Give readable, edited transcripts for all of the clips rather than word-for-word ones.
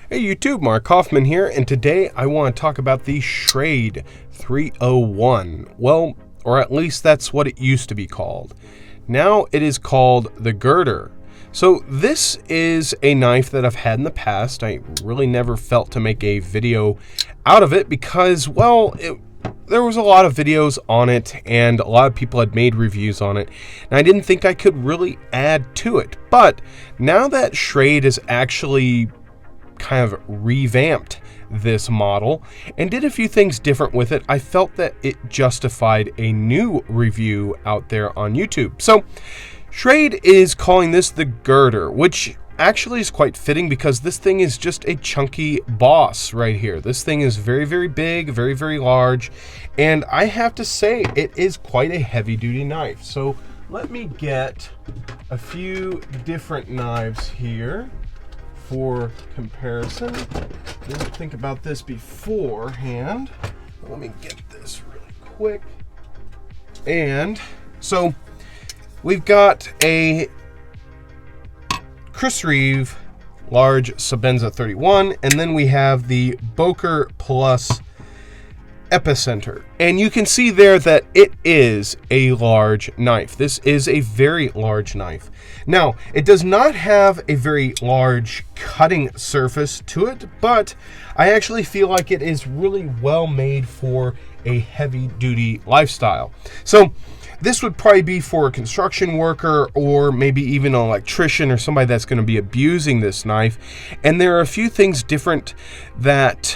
Hey YouTube, Mark Coffman here, and today I want to talk about the Schrade 301. Well, or at least that's what it used to be called. Now it is called the Girder. So this is a knife that I've had in the past. I really never felt to make a video out of it because, well, there was a lot of videos on it and a lot of people had made reviews on it, and I didn't think I could really add to it. But now that Schrade has actually kind of revamped this model and did a few things different with it, I felt that it justified a new review out there on YouTube. So Schrade is calling this the Girder, which actually is quite fitting because this thing is just a chunky boss right here. This thing is very, very big, very, very large, and I have to say it is quite a heavy-duty knife. So let me get a few different knives here for comparison. Didn't think about this beforehand. Let me get this really quick. And so we've got a Chris Reeve large Sabenza 31, and then we have the Boker Plus Epicenter, and you can see there that it is a large knife. This is a very large knife. Now, it does not have a very large cutting surface to it, but I actually feel like it is really well made for a heavy-duty lifestyle. So this would probably be for a construction worker or maybe even an electrician or somebody that's going to be abusing this knife. And there are a few things different that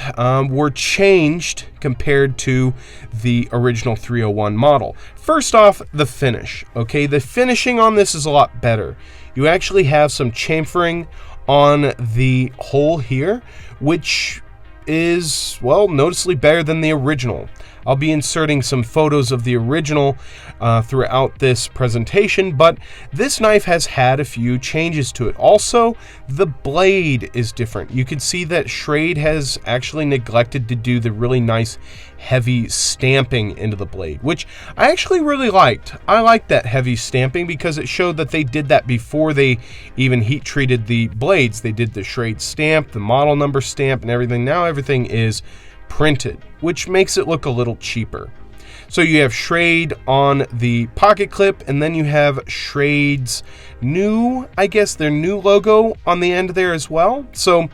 were changed compared to the original 301 model. First off, the finish. Okay, the finishing on this is a lot better. You actually have some chamfering on the hole here, which is, well, noticeably better than the original. I'll be inserting some photos of the original throughout this presentation, but this knife has had a few changes to it. Also, the blade is different. You can see that Schrade has actually neglected to do the really nice heavy stamping into the blade, which I actually really liked. I liked that heavy stamping because it showed that they did that before they even heat treated the blades. They did the Schrade stamp, the model number stamp, and everything. Now everything is printed, which makes it look a little cheaper. So you have Schrade on the pocket clip, and then you have Schrade's new, I guess their new logo on the end there as well. So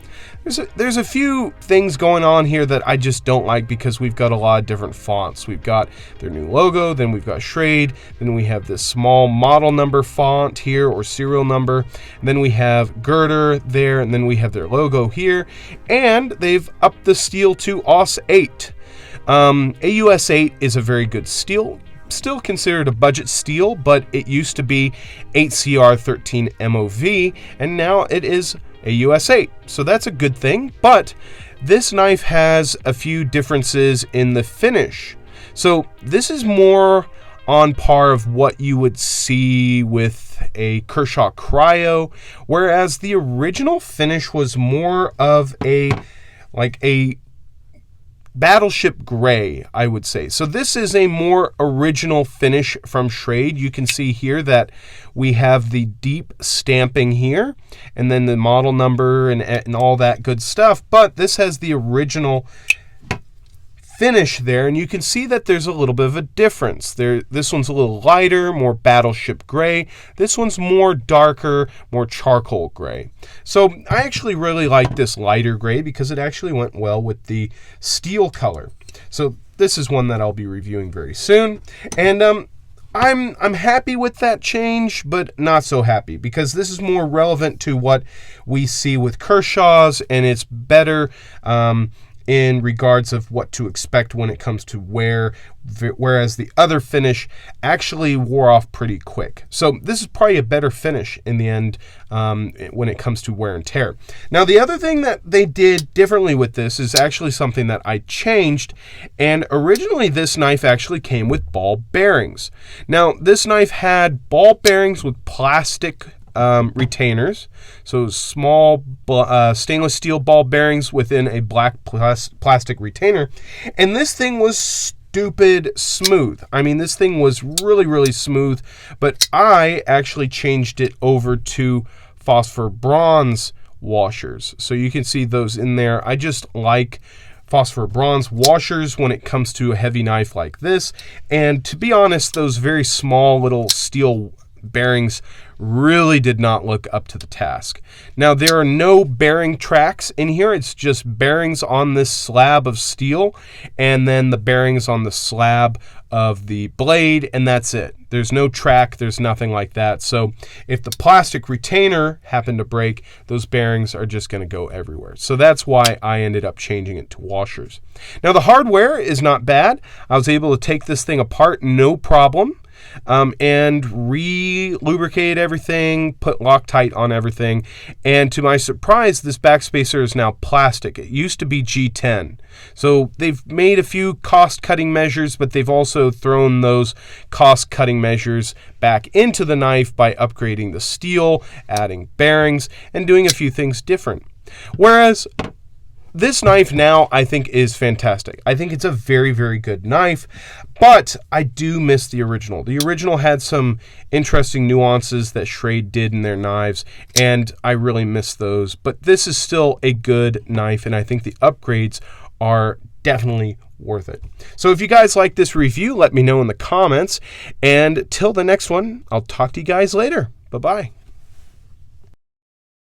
there's a few things going on here that I just don't like because we've got a lot of different fonts. We've got their new logo, then we've got Schrade, then we have this small model number font here or serial number, then we have Girder there, and then we have their logo here, and they've upped the steel to AUS 8. AUS 8 is a very good steel, still considered a budget steel, but it used to be 8CR13 MOV, and now it is AUS 8. So that's a good thing, but this knife has a few differences in the finish. So this is more on par of what you would see with a Kershaw Cryo, whereas the original finish was more of a battleship gray, I would say. So this is a more original finish from Schrade. You can see here that we have the deep stamping here, and then the model number and all that good stuff. But this has the original finish there, and you can see that there's a little bit of a difference. This one's a little lighter, more battleship gray. This one's more darker, more charcoal gray. So I actually really like this lighter gray because it actually went well with the steel color. So this is one that I'll be reviewing very soon, and I'm happy with that change, but not so happy because this is more relevant to what we see with Kershaw's, and it's better in regards of what to expect when it comes to wear, whereas the other finish actually wore off pretty quick. So this is probably a better finish in the end when it comes to wear and tear. Now, the other thing that they did differently with this is actually something that I changed, and originally this knife actually came with ball bearings. Now, this knife had ball bearings with plastic retainers, so small stainless steel ball bearings within a black plastic retainer, and this thing was stupid smooth. I mean, this thing was really, really smooth, but I actually changed it over to phosphor bronze washers. So you can see those in there. I just like phosphor bronze washers when it comes to a heavy knife like this. And to be honest, those very small little steel bearings really did not look up to the task. Now, there are no bearing tracks in here. It's just bearings on this slab of steel and then the bearings on the slab of the blade, and that's it. There's no track, there's nothing like that. So if the plastic retainer happened to break, those bearings are just going to go everywhere. So that's why I ended up changing it to washers. Now, the hardware is not bad. I was able to take this thing apart no problem. And re-lubricate everything, put Loctite on everything. And to my surprise, this backspacer is now plastic. It used to be G10. So they've made a few cost-cutting measures, but they've also thrown those cost-cutting measures back into the knife by upgrading the steel, adding bearings, and doing a few things different. Whereas this knife now, I think, is fantastic. I think it's a very, very good knife, but I do miss the original. The original had some interesting nuances that Schrade did in their knives, and I really miss those. But this is still a good knife, and I think the upgrades are definitely worth it. So if you guys like this review, let me know in the comments. And till the next one, I'll talk to you guys later. Bye-bye.